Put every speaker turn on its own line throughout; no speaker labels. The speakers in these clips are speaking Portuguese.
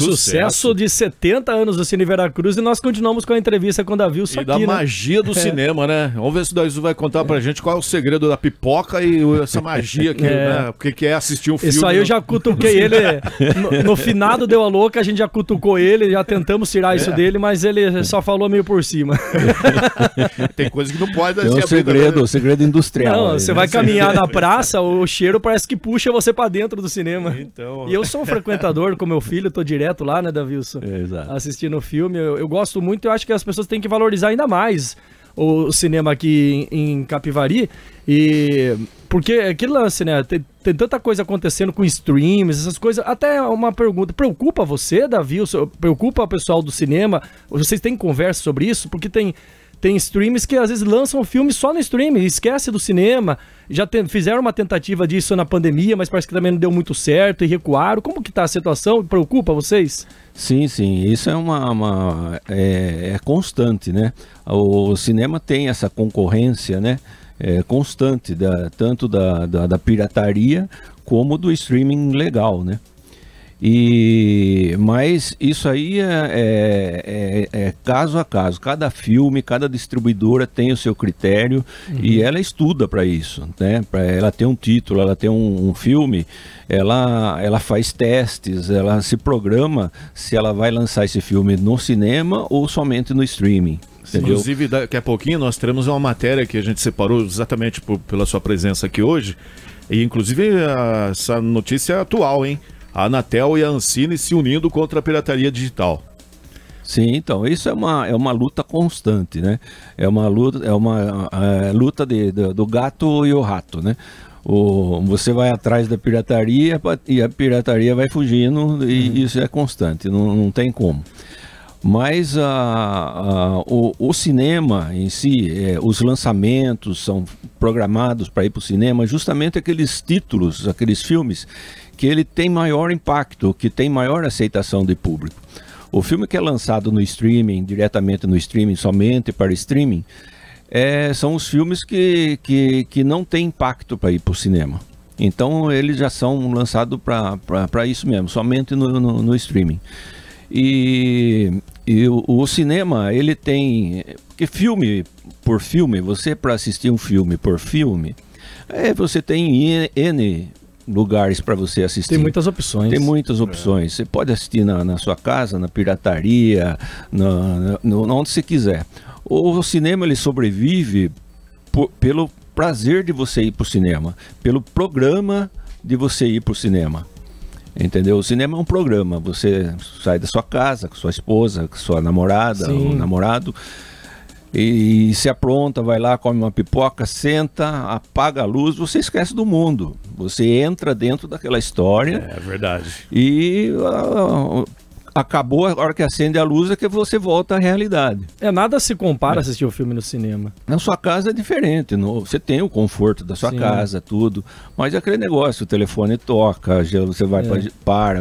Sucesso de 70 anos do Cine Veracruz, e nós continuamos com a entrevista com o Davilson aqui,
da magia do cinema, né? Vamos ver se o Davilson vai contar pra gente qual é o segredo da pipoca e essa magia que, né? O que é assistir um filme.
Isso aí eu já cutuquei ele. No finado deu a louca, a gente já cutucou ele, já tentamos tirar isso dele, mas ele só falou meio por cima.
Tem coisa que não pode
ser o segredo industrial.
Não, você vai caminhar na praça, o cheiro parece que puxa você pra dentro do cinema.
Então...
E eu sou um frequentador com meu filho, tô direto lá, né, Davilson? Assistindo o filme. Eu gosto muito, eu acho que as pessoas têm que valorizar ainda mais o cinema aqui em Capivari, e porque aquele lance, né, tem tanta coisa acontecendo com streams, essas coisas. Até uma pergunta, preocupa você, Davilson? Preocupa o pessoal do cinema? Vocês têm conversa sobre isso? Porque tem streams que às vezes lançam filme só no stream, esquece do cinema. Já fizeram uma tentativa disso na pandemia, mas parece que também não deu muito certo e recuaram. Como que tá a situação? Preocupa vocês?
Sim, isso é constante, né? O cinema tem essa concorrência, né? Constante, tanto da pirataria como do streaming legal, né? Mas isso aí é caso a caso. Cada filme, cada distribuidora tem o seu critério e ela estuda para isso, né? Para ela ter um título, ela ter um filme, ela faz testes, ela se programa se ela vai lançar esse filme no cinema ou somente no streaming. Entendeu?
Inclusive, daqui a pouquinho nós teremos uma matéria que a gente separou exatamente pela sua presença aqui hoje. E inclusive essa notícia é atual, hein? A Anatel e a Ancine se unindo contra a pirataria digital.
Sim, então, isso é uma luta constante, né? É uma luta do gato e o rato, né? Você vai atrás da pirataria e a pirataria vai fugindo, e isso é constante, não tem como. Mas o cinema em si, os lançamentos são programados para ir para o cinema, justamente aqueles títulos, aqueles filmes que ele tem maior impacto, que tem maior aceitação de público. O filme que é lançado no streaming, diretamente no streaming, somente para streaming, são os filmes que não têm impacto para ir para o cinema. Então eles já são lançados para isso mesmo, somente no streaming. E o cinema, ele tem... Porque filme por filme, você para assistir um filme por filme, você tem N lugares para você assistir.
Tem muitas opções.
Tem muitas opções. Você pode assistir na sua casa, na pirataria, onde você quiser. O cinema, ele sobrevive pelo prazer de você ir para o cinema, pelo programa de você ir para o cinema. Entendeu? O cinema é um programa. Você sai da sua casa com sua esposa, com sua namorada, ou namorado, e se apronta, vai lá, come uma pipoca, senta, apaga a luz, você esquece do mundo. Você entra dentro daquela história.
É verdade.
E acabou, a hora que acende a luz é que você volta à realidade.
Nada se compara a assistir o filme no cinema.
Na sua casa é diferente, você tem o conforto da sua casa, tudo, mas é aquele negócio, o telefone toca, você vai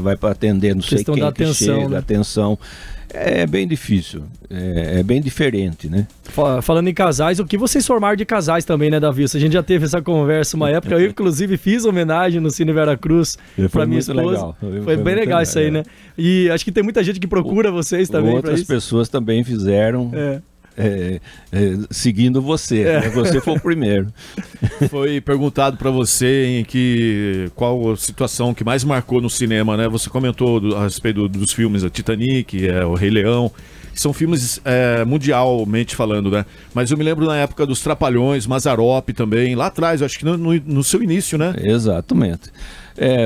vai para atender, não sei quem que chega, né? Atenção. É bem difícil, é bem diferente, né?
Falando em casais, o que vocês formaram de casais também, né, Davilson? A gente já teve essa conversa uma época, eu inclusive fiz homenagem no Cine Veracruz para minha esposa. Legal. Foi bem legal isso aí, né? E acho que tem muita gente que procura vocês também.
Outras pessoas também fizeram. Seguindo você, você foi o primeiro.
Foi perguntado para você qual a situação que mais marcou no cinema, né? Você comentou a respeito dos filmes, a Titanic, o Rei Leão, que são filmes mundialmente falando, né? Mas eu me lembro na época dos Trapalhões, Mazzaropi também, lá atrás, acho que no seu início, né?
Exatamente.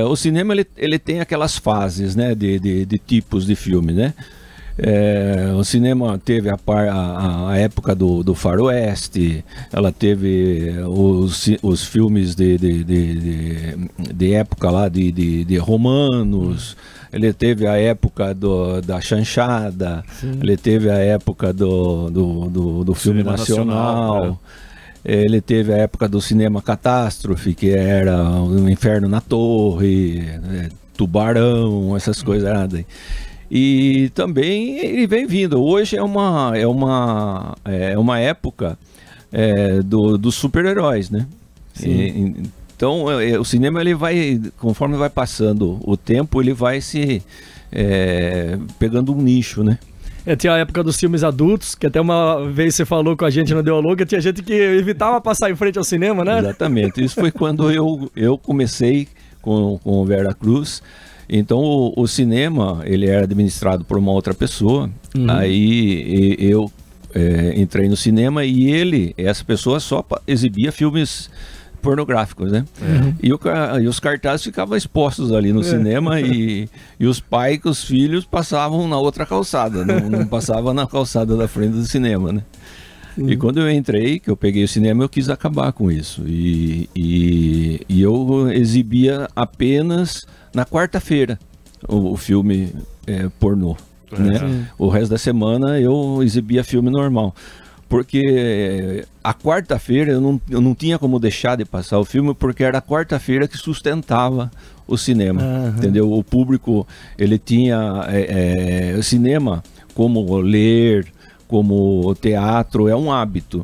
O cinema ele tem aquelas fases, né, de tipos de filme, né? O cinema teve a época do faroeste, ela teve os filmes de época lá de romanos, ele teve a época da chanchada, ele teve a época do filme nacional. Ele teve a época do cinema catástrofe, que era o Inferno na Torre, Tubarão, essas coisas. E também ele vem vindo. Hoje é uma época dos super-heróis, né? Então, o cinema, ele vai, conforme vai passando o tempo, ele vai se pegando um nicho, né?
Tinha a época dos filmes adultos, que até uma vez você falou com a gente no Ideologia, tinha gente que evitava passar em frente ao cinema, né?
Exatamente. Isso foi quando eu comecei com o Vera Cruz. Então, o cinema, ele era administrado por uma outra pessoa. Aí eu entrei no cinema e essa pessoa só exibia filmes pornográficos, né? E os cartazes ficavam expostos ali no cinema e os pais com os filhos passavam na outra calçada, não passavam na calçada da frente do cinema, né? E quando eu entrei, que eu peguei o cinema, eu quis acabar com isso. E eu exibia apenas na quarta-feira o filme pornô, né? O resto da semana eu exibia filme normal. Porque a quarta-feira eu não tinha como deixar de passar o filme, porque era a quarta-feira que sustentava o cinema, entendeu? O público, ele tinha o cinema como ler, como teatro, é um hábito.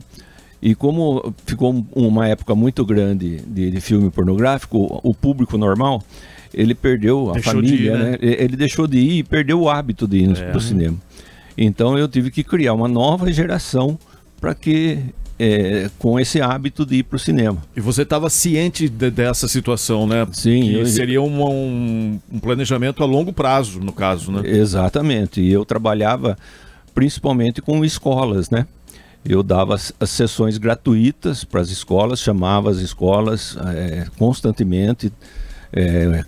E como ficou uma época muito grande de filme pornográfico, o público normal, ele perdeu a família, né? Ele deixou de ir e perdeu o hábito de ir para o cinema. Então eu tive que criar uma nova geração para que com esse hábito de ir para o cinema.
E você estava ciente dessa situação, né?
Sim.
Que seria um planejamento a longo prazo, no caso, né?
Exatamente. E eu trabalhava principalmente com escolas, né? Eu dava as sessões gratuitas para as escolas, chamava as escolas constantemente,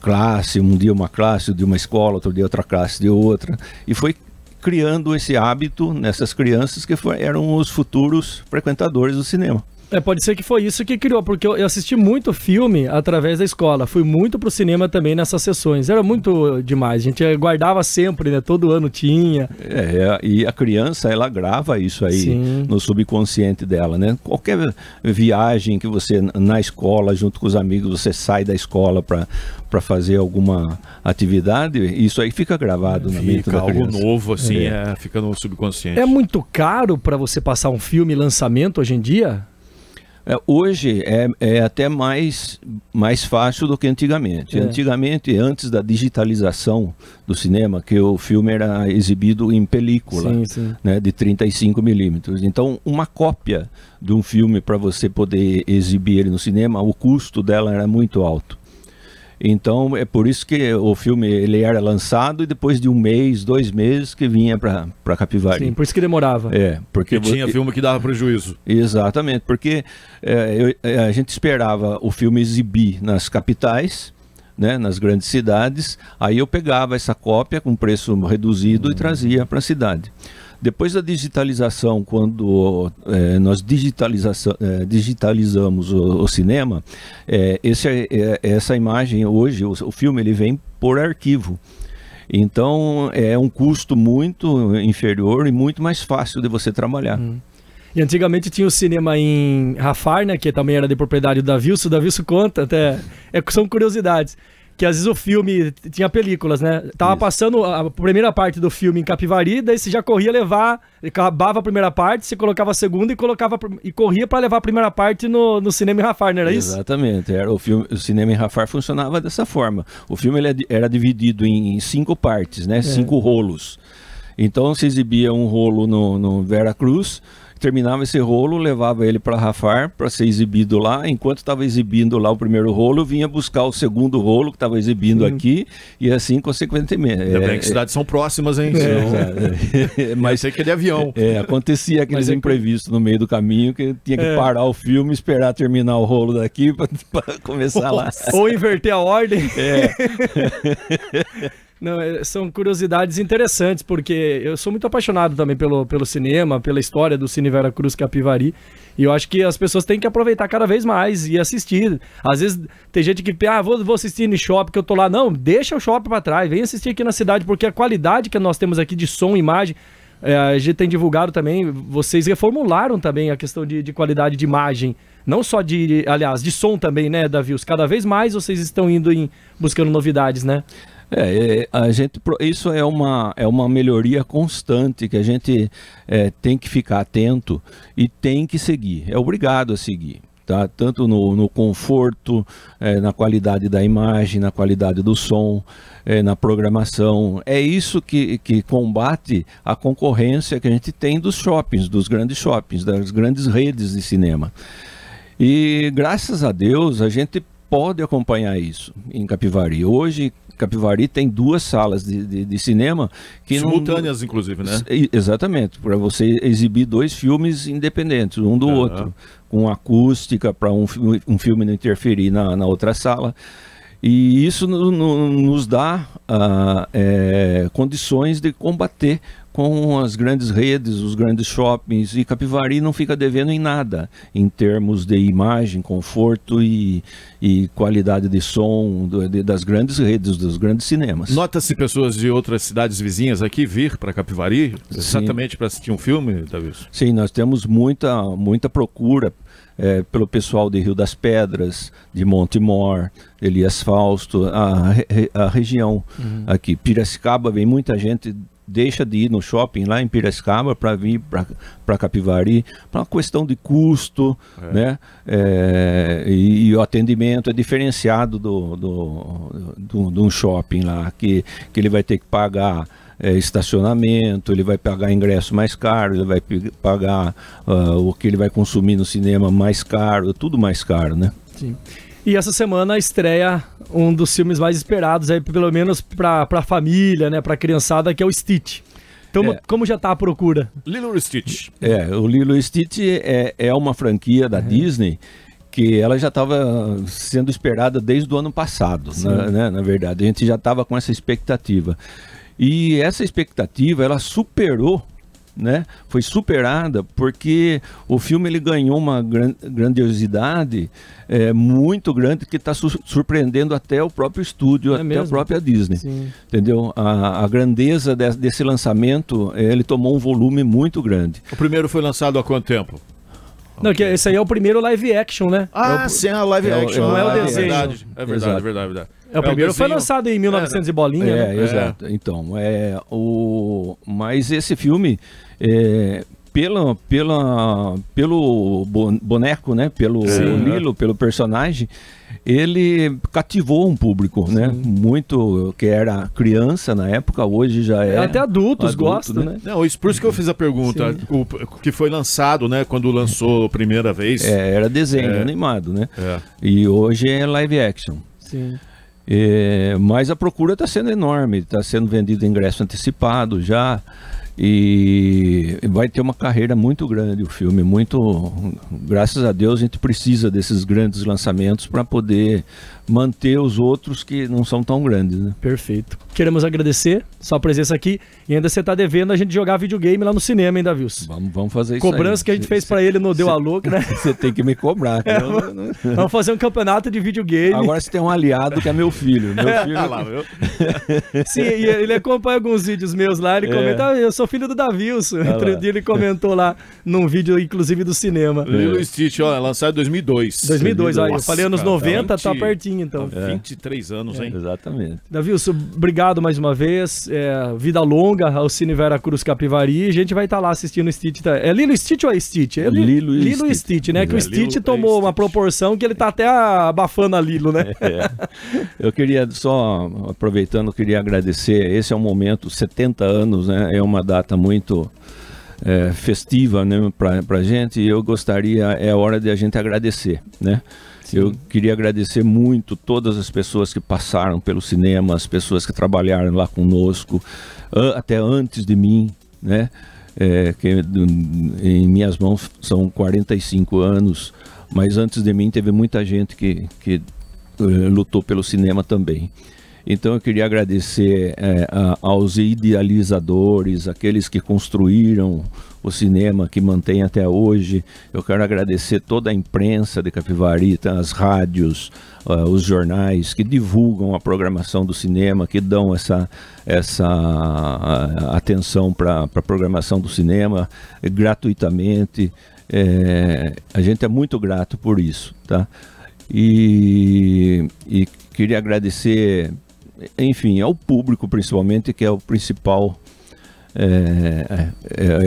classe, um dia uma classe, outro dia uma escola, outro dia outra classe de outra, e foi criando esse hábito nessas crianças que eram os futuros frequentadores do cinema.
Pode ser que foi isso que criou, porque eu assisti muito filme através da escola, fui muito pro cinema também nessas sessões, era muito demais, a gente guardava sempre, né, todo ano tinha.
E a criança, ela grava isso aí no subconsciente dela, né, qualquer viagem que você, na escola, junto com os amigos, você sai da escola para fazer alguma atividade, isso aí fica gravado na mente da criança.
Algo novo, assim, fica no subconsciente.
É muito caro para você passar um filme lançamento hoje em dia?
Hoje é até mais fácil do que antigamente. Antigamente, antes da digitalização do cinema, que o filme era exibido em película, né, de 35 milímetros. Então, uma cópia de um filme para você poder exibir ele no cinema, o custo dela era muito alto. Então, é por isso que o filme ele era lançado e depois de 1 mês, 2 meses que vinha para Capivari.
Sim, por isso que demorava.
Porque tinha filme que dava prejuízo.
Exatamente, porque a gente esperava o filme exibir nas capitais, né, nas grandes cidades, aí eu pegava essa cópia com preço reduzido e trazia para a cidade. Depois da digitalização, quando nós digitalizamos o cinema, essa imagem hoje, o filme, ele vem por arquivo. Então é um custo muito inferior e muito mais fácil de você trabalhar.
E antigamente tinha o cinema em Rafar, né, que também era de propriedade do Davilson. O Davilson conta, até são curiosidades, que às vezes o filme tinha películas, né? Tava passando a primeira parte do filme em Capivari, daí você já corria levar, acabava a primeira parte, você colocava a segunda e corria para levar a primeira parte no cinema em Rafar, não era isso?
Exatamente. O cinema em Rafar funcionava dessa forma. O filme era dividido em 5 partes, né? 5 rolos. Então se exibia um rolo no Vera Cruz, terminava esse rolo, levava ele para Rafar para ser exibido lá. Enquanto estava exibindo lá o primeiro rolo, eu vinha buscar o segundo rolo que estava exibindo aqui, e assim consequentemente.
Ainda bem que cidades são próximas, hein? Mas sei que é de avião.
Acontecia aqueles imprevistos no meio do caminho, que tinha que parar o filme, esperar terminar o rolo daqui para começar lá.
Ou inverter a ordem. Não, são curiosidades interessantes, porque eu sou muito apaixonado também pelo cinema, pela história do Cine Vera Cruz Capivari, e eu acho que as pessoas têm que aproveitar cada vez mais e assistir. Às vezes tem gente que vou assistir no shopping, que eu tô lá. Não, deixa o shopping para trás, vem assistir aqui na cidade, porque a qualidade que nós temos aqui de som e imagem, a gente tem divulgado também, vocês reformularam também a questão de qualidade de imagem, não só de som também, né, Davi? Cada vez mais vocês estão indo buscando novidades, né?
Isso é uma melhoria constante que a gente tem que ficar atento e tem que seguir, é obrigado a seguir. tá? Tanto no conforto, na qualidade da imagem, na qualidade do som, na programação. É isso que combate a concorrência que a gente tem dos shoppings, dos grandes shoppings, das grandes redes de cinema. E graças a Deus a gente pode acompanhar isso em Capivari. Hoje Capivari tem 2 salas de cinema que
simultâneas, inclusive, né?
Exatamente, para você exibir 2 filmes independentes, um do outro, com acústica para um filme não interferir na outra sala. E isso nos dá condições de combater com as grandes redes, os grandes shoppings, e Capivari não fica devendo em nada, em termos de imagem, conforto e qualidade de som das grandes redes, dos grandes cinemas.
Nota-se pessoas de outras cidades vizinhas aqui vir para Capivari, exatamente para assistir um filme, Davi?
Sim, nós temos muita procura pelo pessoal de Rio das Pedras, de Montemor, Elias Fausto, a região aqui. Piracicaba, vem muita gente, deixa de ir no shopping lá em Piracicaba para vir para Capivari, para uma questão de custo, né? E o atendimento é diferenciado de um shopping lá, que ele vai ter que pagar estacionamento, ele vai pagar ingresso mais caro, ele vai pagar o que ele vai consumir no cinema mais caro, tudo mais caro, né?
Sim. E essa semana estreia um dos filmes mais esperados, aí, pelo menos para a família, né, para a criançada, que é o Stitch. Então, como já está a procura?
Lilo e Stitch.
O Lilo e Stitch é uma franquia da Disney que ela já estava sendo esperada desde o ano passado, né? Na verdade. A gente já estava com essa expectativa. E essa expectativa, ela superou, né? Foi superada porque o filme ele ganhou uma grandiosidade muito grande, que está surpreendendo até o próprio estúdio, até a própria Disney. Sim. Entendeu? A grandeza desse lançamento, ele tomou um volume muito grande.
O primeiro foi lançado há quanto tempo?
Não, que esse aí é o primeiro live action, né?
Sim, a live action.
Não é o desenho.
É verdade.
O primeiro foi lançado em 1900 e bolinha, né?
Exato. Então, mas esse filme, pelo boneco, né? Pelo Lilo, pelo personagem, ele cativou um público, né? Muito, que era criança na época, hoje já é...
Até adultos gostam, né?
Não, por isso que eu fiz a pergunta. O que foi lançado, né? Quando lançou a primeira vez.
Era desenho animado, né? E hoje é live action.
Sim.
Mas a procura está sendo enorme, está sendo vendido ingresso antecipado já, e vai ter uma carreira muito grande o filme, graças a Deus a gente precisa desses grandes lançamentos para poder manter os outros que não são tão grandes, né?
Perfeito. Queremos agradecer sua presença aqui, e ainda você está devendo a gente jogar videogame lá no cinema, hein, Davilson?
Vamos fazer isso.
Cobrança que a gente fez para ele no Deu a Louca, né?
Você tem que me cobrar.
Vamos fazer um campeonato de videogame.
Agora você tem um aliado que é meu filho.
Sim, e ele acompanha alguns vídeos meus lá, ele comenta, eu sou filho do Davilson. Outro dia ele comentou lá num vídeo, inclusive, do cinema.
Lilo e Stitch, lançado em 2002.
2002, olha, eu falei anos 90, tá pertinho então.
23 anos, hein?
Exatamente.
Davilson, obrigado mais uma vez. Vida longa ao Cine Vera Cruz Capivari. A gente vai estar lá assistindo o Stitch. É Lilo e Stitch ou é Stitch?
Lilo
e Stitch, né? Que o Stitch tomou uma proporção que ele tá até abafando a Lilo, né?
Eu queria só, aproveitando, queria agradecer. Esse é um momento, 70 anos, né? É uma data muito festiva, né, pra gente, e eu gostaria, é hora de a gente agradecer, né? Eu queria agradecer muito todas as pessoas que passaram pelo cinema, as pessoas que trabalharam lá conosco, até antes de mim, né? Que em minhas mãos são 45 anos, mas antes de mim teve muita gente que lutou pelo cinema também. Então eu queria agradecer aos idealizadores, aqueles que construíram o cinema, que mantém até hoje. Eu quero agradecer toda a imprensa de Capivari, as rádios, os jornais que divulgam a programação do cinema, que dão essa atenção para a programação do cinema gratuitamente. A gente é muito grato por isso, tá? E queria agradecer, enfim, ao público principalmente, que é o principal,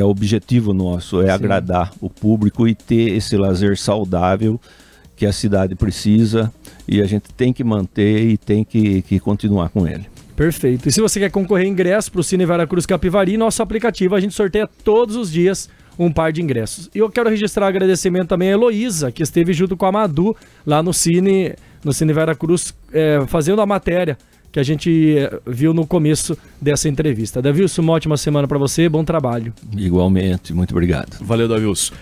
o objetivo nosso, agradar o público e ter esse lazer saudável que a cidade precisa e a gente tem que manter e tem que continuar com ele.
Perfeito. E se você quer concorrer a ingresso para o Cine Veracruz Capivari, nosso aplicativo, a gente sorteia todos os dias um par de ingressos. E eu quero registrar agradecimento também a Heloísa, que esteve junto com a Madu lá no Cine Veracruz, fazendo a matéria que a gente viu no começo dessa entrevista. Davilson, uma ótima semana para você, bom trabalho.
Igualmente, muito obrigado.
Valeu, Davilson.